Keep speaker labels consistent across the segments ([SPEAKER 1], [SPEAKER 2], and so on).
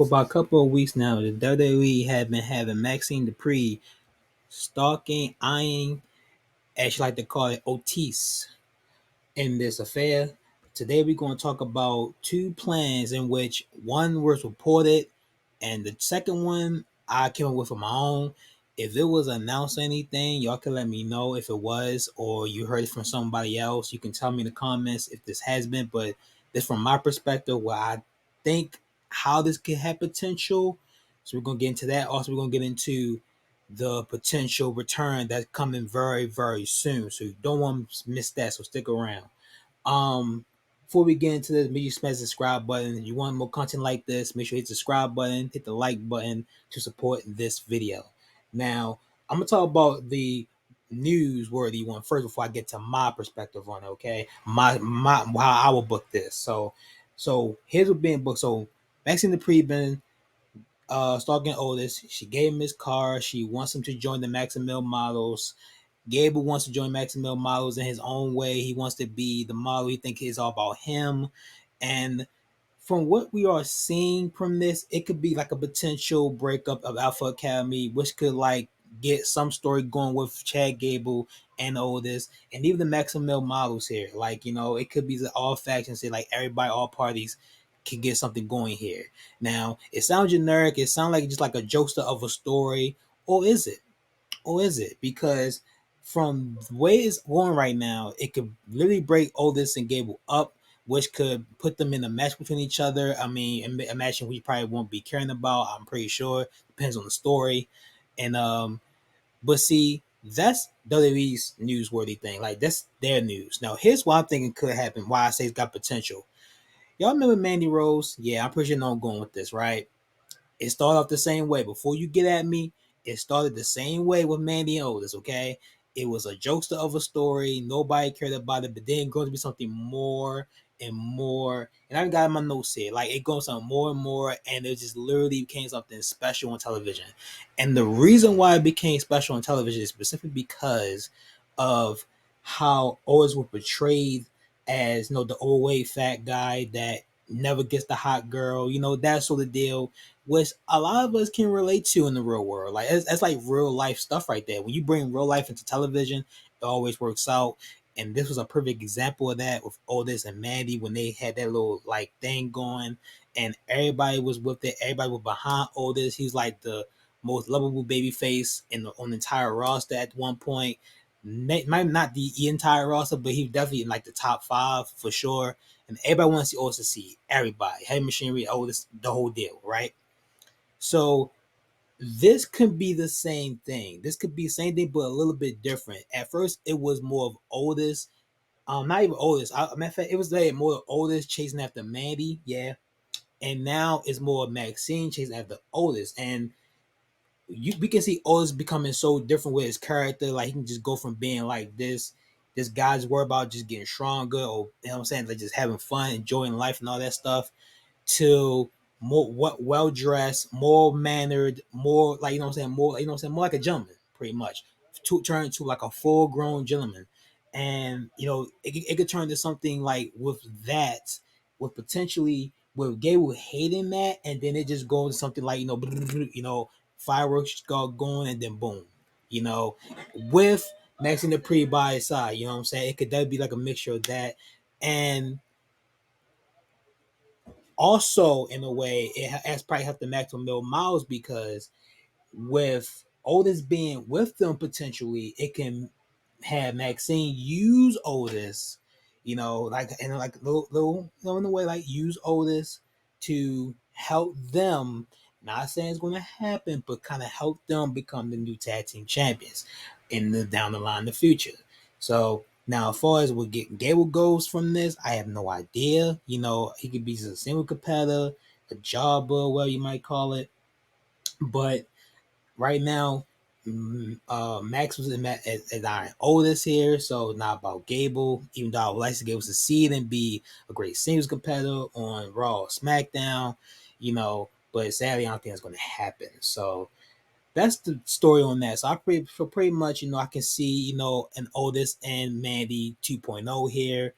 [SPEAKER 1] For about a couple of weeks now, the WWE have been having Maxxine Dupri stalking, eyeing, as you like to call it, Otis in this affair. Today we're going to talk about two plans in which one was reported and the second one I came up with on my own. If it was announced or anything, y'all can let me know if it was or you heard it from somebody else. You can tell me in the comments if this has been, but this from my perspective where I think how this could have potential. So we're gonna get into that. Also, we're gonna get into the potential return that's coming very, very soon. So you don't want to miss that. So stick around. Before we get into this, make sure you smash the subscribe button. If you want more content like this, make sure you hit the subscribe button, hit the like button to support this video. Now, I'm gonna talk about the newsworthy one first before I get to my perspective on it. Okay, my how I will book this. So here's what being booked. So Maxxine Dupri been stalking Otis. She gave him his car. She wants him to join the Maximil models. Gable wants to join Maximil Models in his own way. He wants to be the model. He thinks it's all about him. And from what we are seeing from this, it could be like a potential breakup of Alpha Academy, which could like get some story going with Chad Gable and Otis, and even the Maximil Models here. Like, it could be the all factions, say like everybody, all parties can get something going here. Now, it sounds generic. It sounds like just like a jokester of a story, or is it? Or is it? Because from the way it's going right now, it could literally break Otis and Gable up, which could put them in a match between each other. I mean, a match we probably won't be caring about. I'm pretty sure. Depends on the story. And but see, that's WWE's newsworthy thing. Like that's their news. Now, here's what I'm thinking could happen. Why I say it's got potential. Y'all remember Mandy Rose? Yeah, I'm pretty sure know I'm going with this, right? It started off the same way. Before you get at me, it started the same way with Mandy and Otis, okay? It was a jokester of a story. Nobody cared about it, but then it goes to be something more and more. And I got in my notes here. Like it goes on more and more, and it just literally became something special on television. And the reason why it became special on television is specifically because of how Otis was portrayed as the overweight fat guy that never gets the hot girl, that sort of deal, which a lot of us can relate to in the real world. Like that's like real life stuff right there. When you bring real life into television, it always works out. And this was a perfect example of that with Otis and Mandy when they had that little like thing going, and everybody was with it. Everybody was behind Otis. He's like the most lovable baby face on the entire roster at one point. Might not the entire roster, but he was definitely in like the top five for sure. And everybody wants to see Otis succeed. Everybody, heavy machinery, Otis, the whole deal, right? So this could be the same thing. This could be the same thing, but a little bit different. At first, it was more of Otis. Not even Otis. Matter of fact, it was like more of Otis chasing after Mandy, yeah. And now it's more of Maxxine chasing after Otis. And we can see Otis becoming so different with his character. Like he can just go from being like this guy's worried about just getting stronger, or what I'm saying, like just having fun, enjoying life and all that stuff, to more what well dressed, more mannered, more like what I'm saying, more like a gentleman, pretty much. To turn to like a full grown gentleman. And it could turn to something like with that, with potentially with Gable hating that, and then it just goes to something like fireworks go going and then boom, with Maxine Dupri by his side, what I'm saying? It could definitely be like a mixture of that. And also in a way it has probably helped the Maxwell Mill Miles, because with Otis being with them, potentially it can have Maxine use Otis, like little in a way, like use Otis to help them. Not saying it's going to happen, but kind of help them become the new tag team champions in the down the line in the future. So now, as far as what Gable goes from this, I have no idea. He could be a single competitor, a jobber, whatever you might call it. But right now, Max was as our oldest here, so not about Gable. Even though I would like to Gable succeed and be a great singles competitor on Raw or SmackDown, but sadly, I don't think that's going to happen. So that's the story on that. So pretty much, I can see, an Otis and Mandy 2.0 here,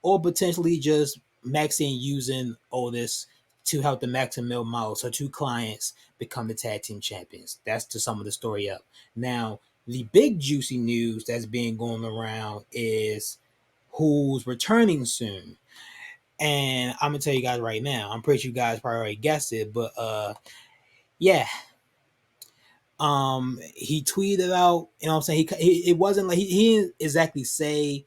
[SPEAKER 1] or potentially just Maxine using Otis to help the Maxxine Mill model. So two clients become the tag team champions. That's to sum of the story up. Now, the big juicy news that's being going around is who's returning soon. And I'm gonna tell you guys right now. I'm pretty sure you guys probably already guessed it, but yeah, he tweeted out, you know what I'm saying, it wasn't like he didn't exactly say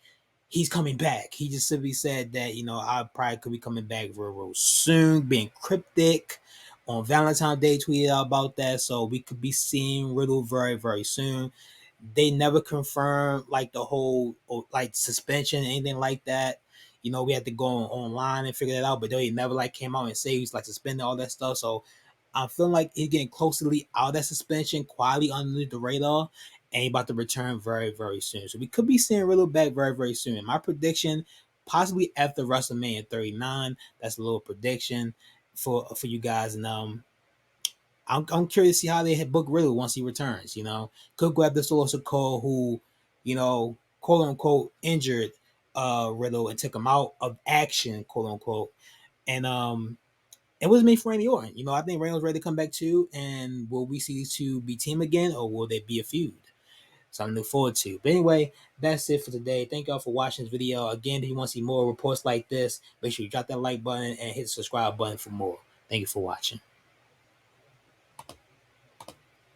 [SPEAKER 1] he's coming back. He just simply said that, you know, I probably could be coming back real soon, being cryptic. On Valentine's Day tweeted out about that, so we could be seeing Riddle very soon. They never confirmed like the whole like suspension, anything like that. You know, we had to go online and figure that out, but they never like came out and say he's like suspended, all that stuff. So I'm feeling like he's getting closely out of that suspension, quietly underneath the radar, and he's about to return very soon. So we could be seeing Riddle back very soon. My prediction, possibly after WrestleMania 39. That's a little prediction for you guys. And I'm curious to see how they had book Riddle once he returns. You know, could grab the Solo Sikoa who, you know, quote unquote injured Riddle and took him out of action, quote unquote. And it was made for Randy Orton. You know, I think Randy was ready to come back too. And will we see these two be team again, or will they be a feud? Something to look forward to. But anyway, that's it for today. Thank y'all for watching this video. Again, if you want to see more reports like this, make sure you drop that like button and hit the subscribe button for more. Thank you for watching.